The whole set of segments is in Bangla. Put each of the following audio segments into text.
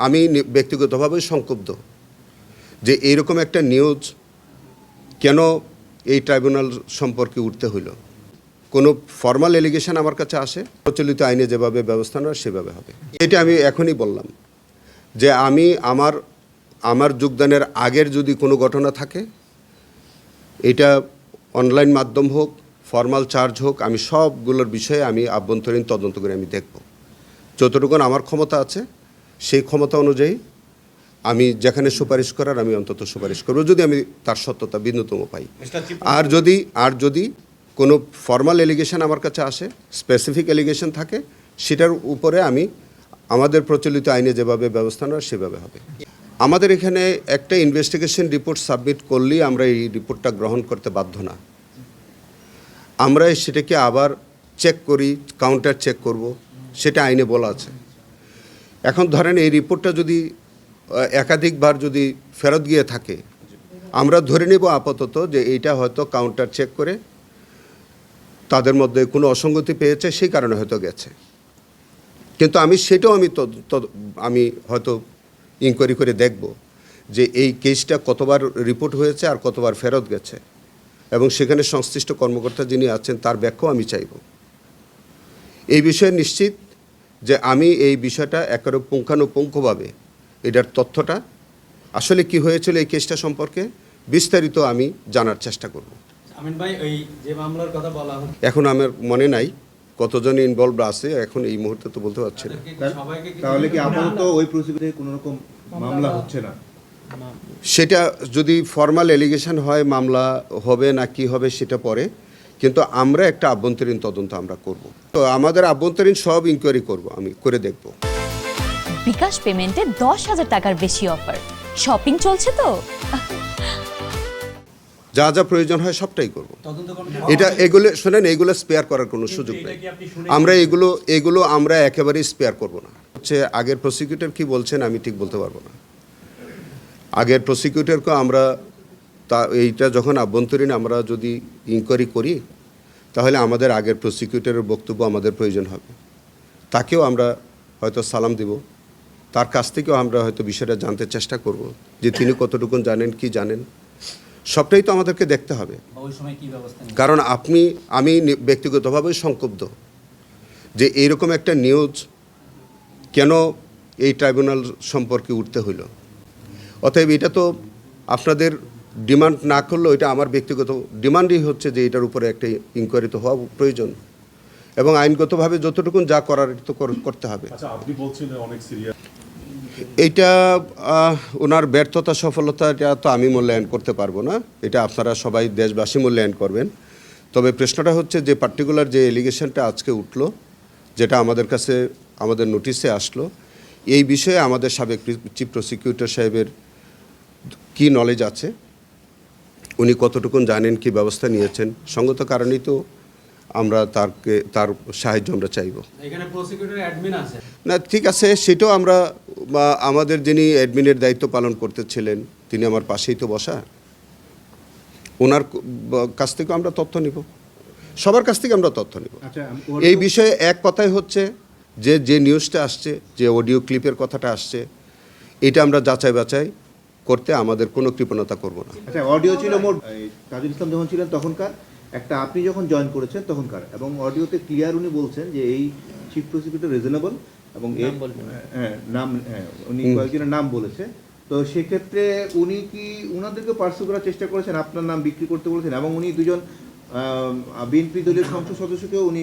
আমি ব্যক্তিগতভাবে সংক্ষুব্ধ যে এইরকম একটা নিউজ কেন এই ট্রাইব্যুনাল সম্পর্কে উঠতে হইল। কোনো ফর্মাল এলিগেশন আমার কাছে আসে, প্রচলিত আইনে যেভাবে ব্যবস্থা নেওয়া সেভাবে হবে। এটা আমি এখনই বললাম যে আমি আমার যোগদানের আগের যদি কোনো ঘটনা থাকে, এটা অনলাইন মাধ্যম হোক, ফর্মাল চার্জ হোক, আমি সবগুলোর বিষয়ে আমি আভ্যন্তরীণ তদন্ত করে আমি দেখব। যতটুকু আমার ক্ষমতা আছে সেই ক্ষমতা অনুযায়ী আমি যেখানে সুপারিশ করার আমি অন্তত সুপারিশ করব, যদি আমি তার সত্যতা বিন্দুতম পাই। আর যদি কোনো ফর্মাল এলিগেশন আমার কাছে আসে, স্পেসিফিক এলিগেশন থাকে, সেটার উপরে আমি আমাদের প্রচলিত আইনে যেভাবে ব্যবস্থা নেওয়া সেভাবে হবে। আমাদের এখানে একটা ইনভেস্টিগেশন রিপোর্ট সাবমিট করলেই আমরা এই রিপোর্টটা গ্রহণ করতে বাধ্য না। আমরা সেটাকে আবার চেক করি, কাউন্টার চেক করব, সেটা আইনে বলা আছে। এখন ধরেন এই রিপোর্টটা যদি একাধিকবার যদি ফেরত গিয়ে থাকে, আমরা ধরে নেব আপাতত যে এইটা হয়তো কাউন্টার চেক করে তাদের মধ্যে কোনো অসঙ্গতি পেয়েছে, সেই কারণে হয়তো গেছে। কিন্তু সেটাও আমি হয়তো ইনকোয়ারি করে দেখব যে এই কেসটা কতবার রিপোর্ট হয়েছে আর কতবার ফেরত গেছে, এবং সেখানে সংশ্লিষ্ট কর্মকর্তা যিনি আছেন তার ব্যাখ্যাও আমি চাইব। এই বিষয়ে নিশ্চিত যে আমি এই বিষয়টা একেবারে পুঙ্খানুপুঙ্খভাবে এটার তথ্যটা আসলে কি হয়েছিল এই কেসটা সম্পর্কে বিস্তারিত আমি জানার চেষ্টা করব। আমিন ভাই, এই যে মামলার কথা বলা হচ্ছে, এখন আমার মনে নাই কতজন ইনভলভ আছে, এখন এই মুহূর্তে তো বলতে পারছি না। তাহলে কি আপাতত ওই প্রসিকিউশনে কোনো রকম মামলা হচ্ছে না? সেটা যদি ফর্মাল এলিগেশন হয় মামলা হবে না কি হবে সেটা পরে, কিন্তু আমরা একটা আভ্যন্তরীণ তদন্ত আমরা করব। তো আমাদের আভ্যন্তরীণ সব ইনকোয়ারি করব, আমি করে দেখব। বিকাশ পেমেন্টে 10,000 টাকার বেশি অফার, শপিং চলছে তো। যা যা প্রয়োজন হয় সবটাই করব। এগুলো শোনেন, এগুলো স্পেয়ার করার কোনো সুযোগ নেই। আমরা এগুলো আমরা একেবারেই স্পেয়ার করব না। হচ্ছে আগের প্রসিকিউটর কি বলছেন আমি ঠিক বলতে পারবো না। আগের প্রসিকিউটরকে আমরা এইটা যখন আভ্যন্তরীণ আমরা যদি ইনকোয়ারি করি, তাহলে আমাদের আগের প্রসিকিউটরের বক্তব্য আমাদের প্রয়োজন হবে। তাকেও আমরা হয়তো সালাম দিব, তার কাছ থেকেও আমরা হয়তো বিষয়টা জানতে চেষ্টা করব যে তিনি কতটুকু জানেন, কি জানেন, সবটাই তো আমাদেরকে দেখতে হবে। কারণ আমি ব্যক্তিগতভাবে সংক্ষুব্ধ যে এইরকম একটা নিউজ কেন এই ট্রাইব্যুনাল সম্পর্কে উঠতে হইল। অতএব এটা তো আপনাদের ডিমান্ড না করলেও এটা আমার ব্যক্তিগত ডিমান্ডই হচ্ছে যে এটার উপরে একটা ইনকোয়ারি তো হওয়া প্রয়োজন, এবং আইনগতভাবে যতটুকু যা করার তো করতে হবে। আপনি বলছেন অনেক সিরিয়াস, এইটা ওনার ব্যর্থতা সফলতা এটা তো আমি মূল্যায়ন করতে পারবো না, এটা আপনারা সবাই দেশবাসী মূল্যায়ন করবেন। তবে প্রশ্নটা হচ্ছে যে পার্টিকুলার যে এলিগেশনটা আজকে উঠলো, যেটা আমাদের কাছে আমাদের নোটিশে আসলো, এই বিষয়ে আমাদের সাবেক চিফ প্রসিকিউটর সাহেবের কি নলেজ আছে, উনি কতটুকুন জানেন, কি ব্যবস্থা নিয়েছেন, সঙ্গত কারণেই তো আমরা তার সাহায্য আমরা চাইব। এখানে প্রসিকিউটর অ্যাডমিন আছে না, ঠিক আছে, সেটাও আমরা আমাদের যিনি অ্যাডমিনের দায়িত্ব পালন করতেছিলেন তিনি আমার পাশেই তো বসা, ওনার কাছ থেকে আমরা তথ্য নিব, সবার কাছ থেকে আমরা তথ্য নিব। এই বিষয়ে এক কথাই হচ্ছে যে নিউজটা আসছে, যে অডিও ক্লিপের কথাটা আসছে, এটা আমরা যাচাই বাছাই করতে আমাদের কোনো কৃপণতা করব না। আচ্ছা, অডিও ছিল মোট তাজুল ইসলাম যখন ছিলেন তখনকার, একটা আপনি যখন জয়েন করেছেন তখনকার, এবং অডিওতে ক্লিয়ার উনি বলছেন যে এই চিফ প্রসিকিউটর রিজনেবল, এবং উনি কয়েকজনের নাম বলেছে। তো সেক্ষেত্রে উনি কি উনাদেরকে পার্সু করার চেষ্টা করেছেন, আপনার নাম বিক্রি করতে বলেছেন, এবং উনি দুজন বিএনপি দলীয় সংসদ সদস্যকেও উনি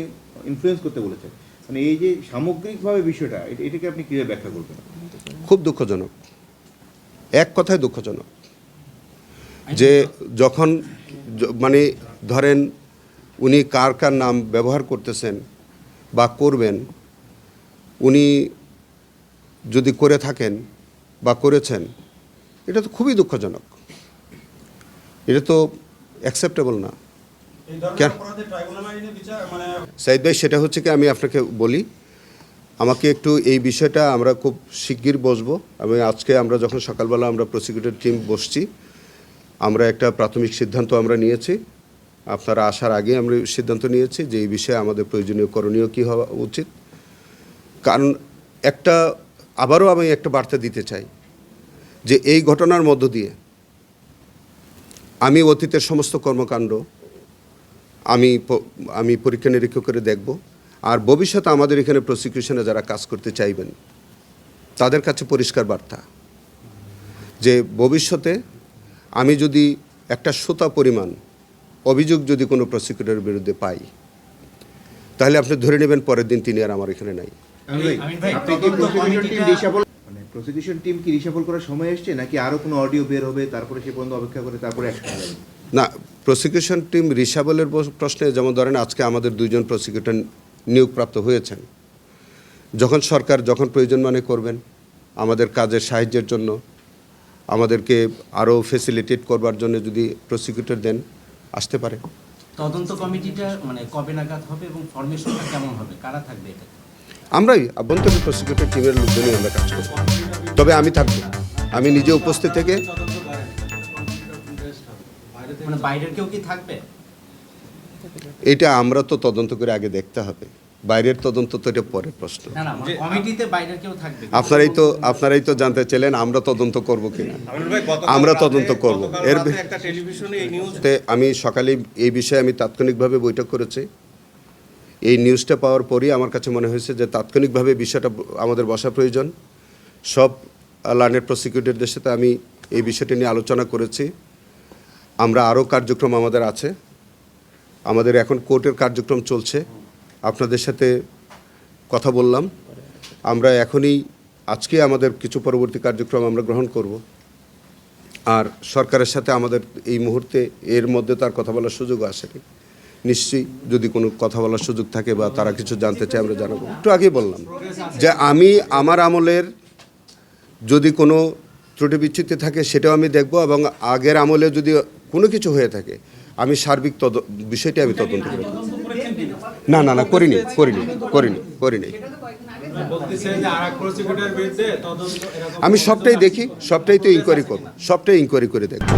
ইনফ্লুয়েন্স করতে বলেছেন। মানে এই যে সামগ্রিকভাবে বিষয়টা, এটাকে আপনি কীভাবে ব্যাখ্যা করবেন? খুব দুঃখজনক, এক কথায় দুঃখজনক যে যখন মানে ধরেন উনি কার কার নাম ব্যবহার করতেছেন বা করবেন, উনি যদি করে থাকেন বা করেছেন, এটা তো খুবই দুঃখজনক, এটা তো অ্যাকসেপ্টেবল না। সাইদ ভাই, সেটা হচ্ছে কি আমি আপনাকে বলি, আমাকে একটু এই বিষয়টা আমরা খুব শিগগির বসবো, এবং আজকে আমরা যখন সকালবেলা আমরা প্রসিকিউটর টিম বসছি, আমরা একটা প্রাথমিক সিদ্ধান্ত আমরা নিয়েছি, আপনারা আসার আগে আমরা সিদ্ধান্ত নিয়েছি যে এই বিষয়ে আমাদের প্রয়োজনীয় করণীয় কী হওয়া উচিত। কারণ একটা আবারও আমি একটা বার্তা দিতে চাই যে এই ঘটনার মধ্য দিয়ে আমি অতীতের সমস্ত কর্মকাণ্ড আমি পরীক্ষা নিরীক্ষা করে দেখব, আর ভবিষ্যতে আমাদের এখানে প্রসিকিউশনে যারা কাজ করতে চাইবেন তাদের কাছে পরিষ্কার বার্তা যে ভবিষ্যতে আমি যদি একটা সুতা পরিমাণ অভিযোগ যদি কোনো প্রসিকিউটরের বিরুদ্ধে পাই, তাহলে আপনি ধরে নেবেন পরের দিন তিনি আর আমার এখানে নাই। আমিন ভাই, আপনি কি তদন্ত প্রসিকিউশন টিম কমিটিটা- রিশাফল মানে প্রসিকিউশন টিম কি রিশাফল করার সময় এসছে, নাকি আরো কোনো অডিও বের হবে তারপরে সে পর্যন্ত অপেক্ষা করে তারপরে অ্যাকশন নেবেন? না, প্রসিকিউশন টিম রিসাবলের প্রশ্নে যেমন ধরেন আজকে আমাদের 2 জন প্রসিকিউটর নিয়োগপ্রাপ্ত হয়েছেন। সরকার যখন প্রয়োজন মনে করবেন আমাদের কাজের সাহায্যের জন্য, আমাদেরকে আরও ফেসিলিটেট করবার জন্য যদি প্রসিকিউটর দেন, আসতে পারে। তদন্ত কমিটিটা মানে কবে নাগাদ হবে এবং ফরমেশনটা কেমন হবে, কারা থাকবে এটা? আমরাই আভ্যন্তরীণ প্রসিকিউটর টিমের লোকজনই আমরা কাজ করব, তবে আমি থাকবো, আমি নিজে উপস্থিত থেকে। মানে বাইরের কেউ কি থাকবে? এটা আমরা তো তদন্ত করে আগে দেখতে হবে, বাইরের তদন্ত তো এটা পরের প্রশ্ন। না না, মানে কমিটিতে বাইরের কেউ থাকবে? আপনারাই তো জানতে চাইলেন আমরা তদন্ত করব কিনা। আমরা তদন্ত করব। একটা টেলিভিশনে এই নিউজ আমি সকালে এই বিষয়ে আমি তাৎক্ষণিকভাবে বৈঠক করেছি। এই নিউজটা পাওয়ার পরই আমার কাছে মনে হয়েছে যে তাৎক্ষণিকভাবে বিষয়টা আমাদের বসা প্রয়োজন। সব লার্নেড প্রসিকিউটরদের সাথে আমি এই বিষয়টি নিয়ে আলোচনা করেছি। আমরা আরও কার্যক্রম আমাদের আছে, আমাদের এখন কোর্টের কার্যক্রম চলছে, আপনাদের সাথে কথা বললাম। আমরা এখনই আজকে আমাদের কিছু পরবর্তী কার্যক্রম আমরা গ্রহণ করব, আর সরকারের সাথে আমাদের এই মুহূর্তে এর মধ্যে তার কথা বলার সুযোগ আসেনি। নিশ্চয়ই যদি কোনো কথা বলার সুযোগ থাকে বা তারা কিছু জানতে চায় আমরা জানাবো। একটু আগেই বললাম যে আমি আমার আমলের যদি কোনো ত্রুটি বিচ্যুতি থাকে সেটাও আমি দেখব, এবং আগের আমলে যদি কোনো কিছু হয়ে থাকে আমি সার্বিক বিষয়টি আমি তদন্ত করব। না না না, করিনি। বলতেছে যে আরেক প্রসিকিউটর বিরুদ্ধে তদন্ত এরকম আমি সবটাই দেখি, সবটাই তো ইনকোয়ারি করব, সবটাই ইনকোয়ারি করে দেখব।